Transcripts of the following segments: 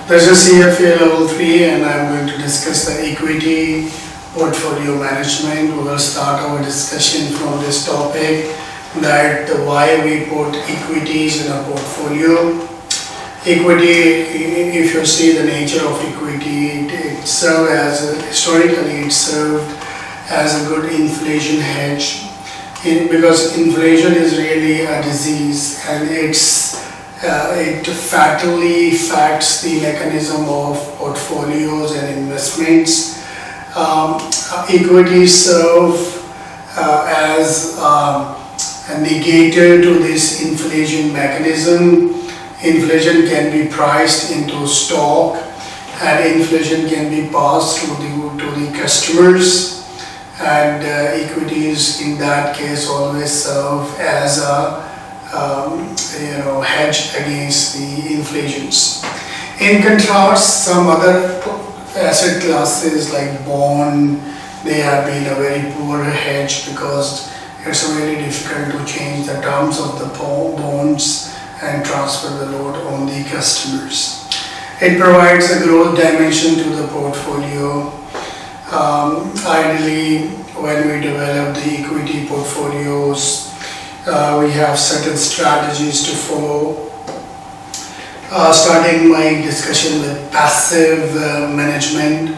This is CFA Level 3 and I'm going to discuss the equity portfolio management. We will start our discussion from this topic, that why we put equities in a portfolio. Equity, if you see the nature of equity, historically it served as a good inflation hedge, because inflation is really a disease and it fatally affects the mechanism of portfolios and investments. Equities serve as a negator to this inflation mechanism. Inflation can be priced into stock and inflation can be passed to the customers, and equities in that case always serve as a hedge against the inflations. In contrast, some other asset classes like bond, they have been a very poor hedge because it's really difficult to change the terms of the bonds and transfer the load on the customers. It provides a growth dimension to the portfolio. Ideally, when we develop the equity portfolios, we have certain strategies to follow. Starting my discussion with passive management.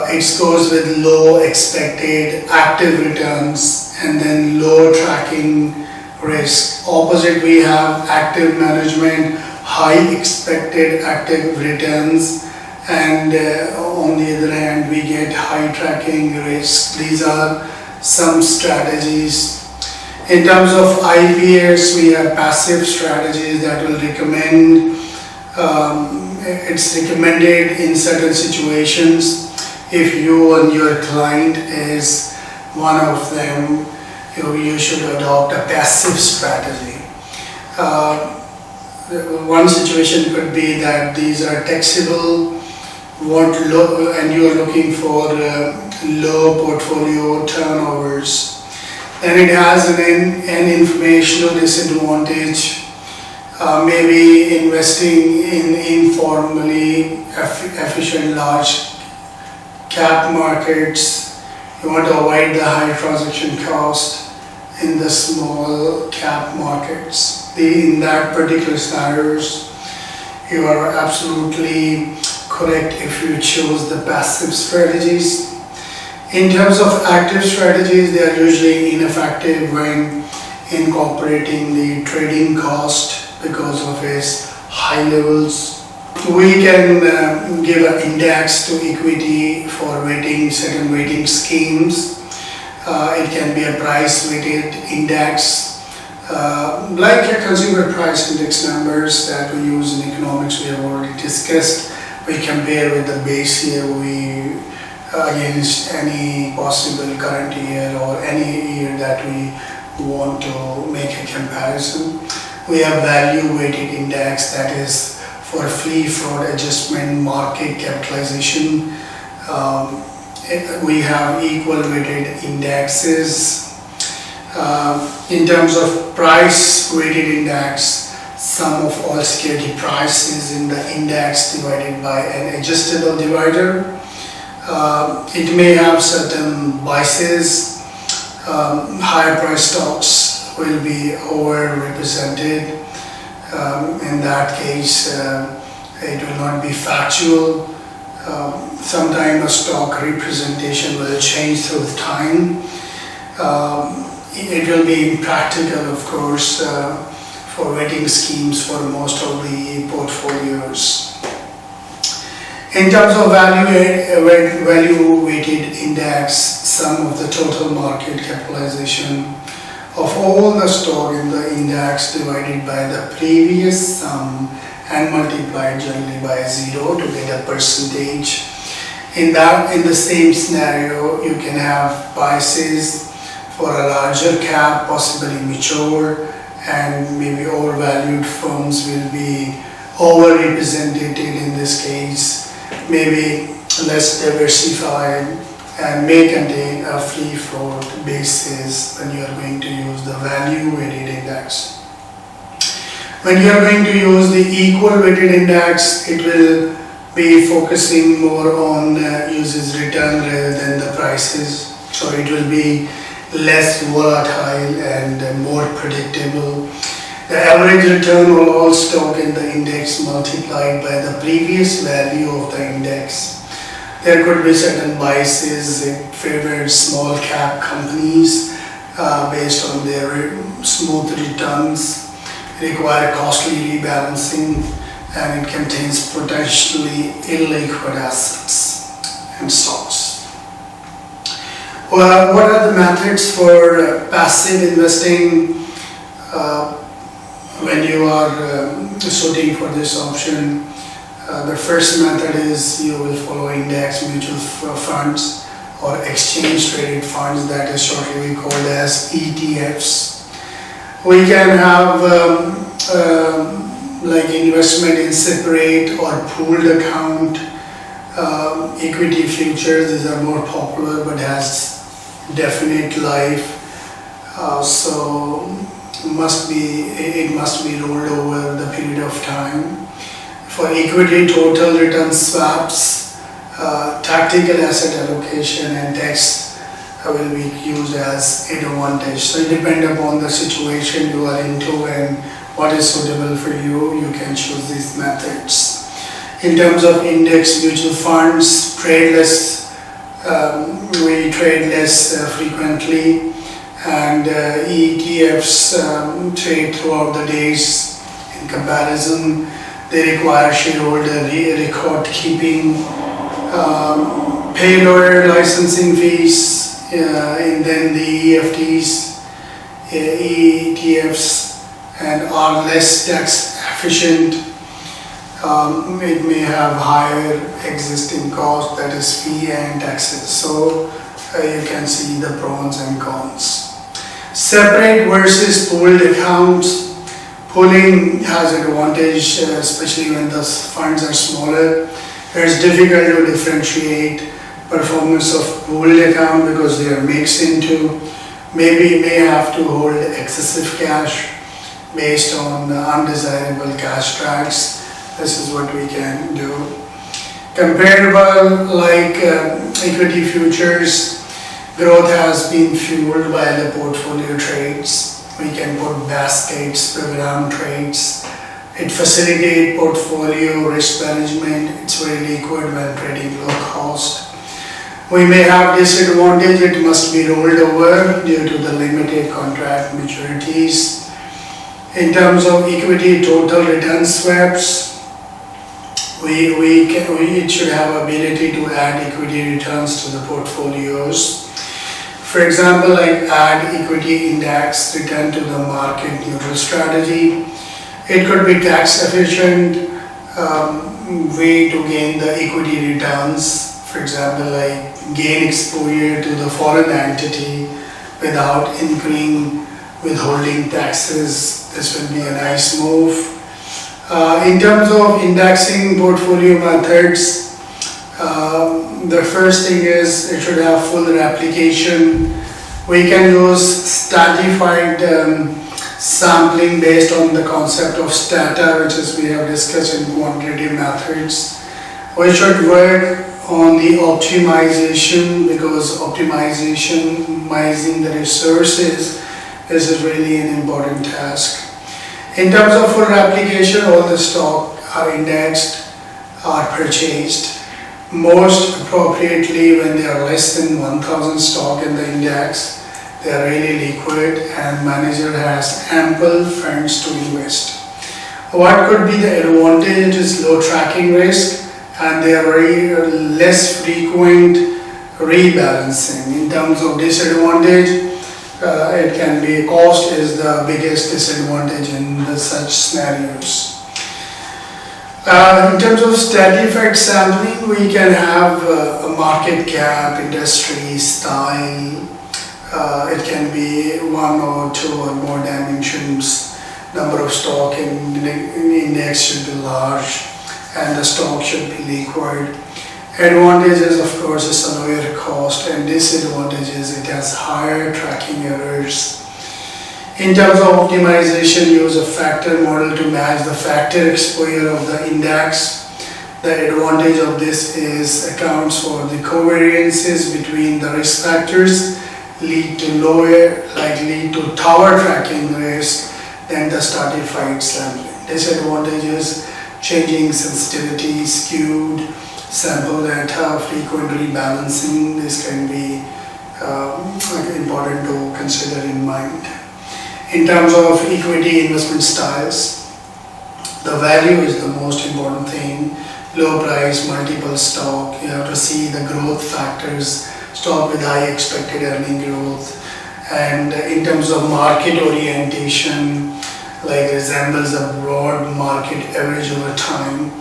It goes with low expected active returns and then low tracking risk. Opposite, we have active management, high expected active returns, and on the other hand we get high tracking risk. These are some strategies. In terms of IPS, we have passive strategies that will recommend, it's recommended in certain situations. If you and your client is one of them, you should adopt a passive strategy. One situation could be that these are taxable, and you are looking for low portfolio turnovers. Then it has an informational disadvantage. Maybe investing in informally efficient large cap markets, you want to avoid the high transaction cost in the small cap markets. In that particular scenarios, you are absolutely correct if you choose the passive strategies. In terms of active strategies, they are usually ineffective when incorporating the trading cost because of its high levels. We can give an index to equity for certain weighting schemes. It can be a price weighted index, like a consumer price index numbers that we use in economics. We have already discussed. We compare with the base year against any possible current year or any year that we want to make a comparison. We have value weighted index, that is for free float adjustment market capitalization. We have equal weighted indexes. In terms of price weighted index, sum of all security prices in the index divided by an adjustable divider. It may have certain biases. Higher price stocks will be overrepresented. In that case, it will not be factual. Sometimes a stock representation will change through time. It will be impractical, of course, for weighting schemes for most of the portfolios. In terms of value weighted index, sum of the total market capitalization of all the stock in the index divided by the previous sum and multiplied generally by 0 to get a percentage. In the same scenario, you can have biases for a larger cap, possibly mature, and maybe overvalued firms will be overrepresented in this case. Maybe less diversified and may contain a free float basis when you are going to use the value weighted index. When you are going to use the equal weighted index, it will be focusing more on uses return rather than the prices. So it will be less volatile and more predictable. The average return of all stock in the index multiplied by the previous value of the index. There could be certain biases in favor of small cap companies based on their smooth returns, require costly rebalancing, and it contains potentially illiquid assets and stocks. Well, what are the methods for passive investing when you are suiting for this option? The first method is you will follow index mutual funds or exchange traded funds, that is shortly called as ETFs. We can have like investment in separate or pooled account, equity futures. These are more popular but has definite life, so it must be rolled over the period of time. For equity total return swaps, tactical asset allocation and tax will be used as advantage. So it depends upon the situation you are into and what is suitable for you, you can choose these methods. In terms of index mutual funds, we trade less frequently, and ETFs trade throughout the days. In comparison, they require shareholder record keeping, pay lawyer licensing fees, and then the ETFs, and are less tax efficient. It may have higher existing cost, that is fee and taxes. So you can see the pros and cons. Separate versus pooled accounts. Pooling has advantage, especially when the funds are smaller. It's difficult to differentiate performance of pooled account because they are mixed into. Maybe may have to hold excessive cash based on undesirable cash tracks. This is what we can do. Comparable like equity futures, growth has been fueled by the portfolio trades. We can put baskets, program trades. It facilitates portfolio risk management. It's very liquid when trading low cost. We may have disadvantage, it must be rolled over due to the limited contract maturities. In terms of equity total return swaps, it should have ability to add equity returns to the portfolios. For example, like add equity index return to the market neutral strategy. It could be tax efficient way to gain the equity returns. For example, like gain exposure to the foreign entity without incurring withholding taxes. This will be a nice move. In terms of indexing portfolio methods, the first thing is it should have full replication. We can use stratified sampling based on the concept of strata, which is we have discussed in quantitative methods. We should work on the optimization, because optimizing the resources, this is really an important task. In terms of full replication, all the stock are indexed, are purchased. Most appropriately when they are less than 1,000 stock in the index, they are really liquid and manager has ample funds to invest. What could be the advantage is low tracking risk, and they are very less frequent rebalancing. In terms of disadvantage, it can be cost is the biggest disadvantage in such scenarios. In terms of stratified sampling, we can have a market cap, industry, style. It can be one or two or more dimensions. Number of stock in the index should be large, and the stock should be liquid. Advantages, of course, is a lower cost, and disadvantages, it has higher tracking errors. In terms of optimization, use a factor model to match the factor exposure of the index. The advantage of this is accounts for the covariances between the risk factors, lead to tower tracking risk than the stratified sampling. Disadvantages: changing sensitivity, skewed sample data, frequent rebalancing. This can be important to consider in mind. In terms of equity investment styles, the value is the most important thing. Low price, multiple stock, you have to see the growth factors, stock with high expected earning growth. And in terms of market orientation, like resembles a broad market average over time,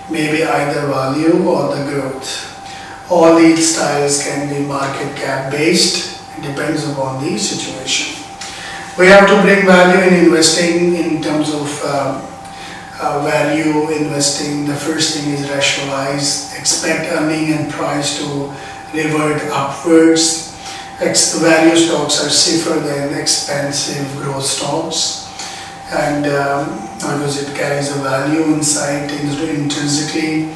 maybe either value or the growth. All these styles can be market cap based, it depends upon the situation. We have to bring value in investing in terms of value investing. The first thing is rationalize, expect earning and price to revert upwards. Value stocks are safer than expensive growth stocks, and because it carries a value inside intrinsically.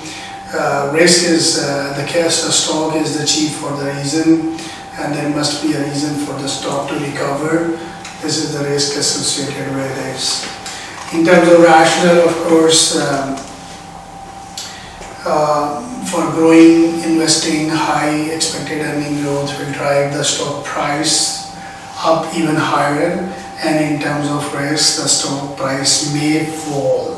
Risk is the stock is the cheap for the reason, and there must be a reason for the stock to recover. This is the risk associated with this. In terms of rationale, of course, for growing, investing, high expected earning growth will drive the stock price up even higher, and in terms of risk, the stock price may fall.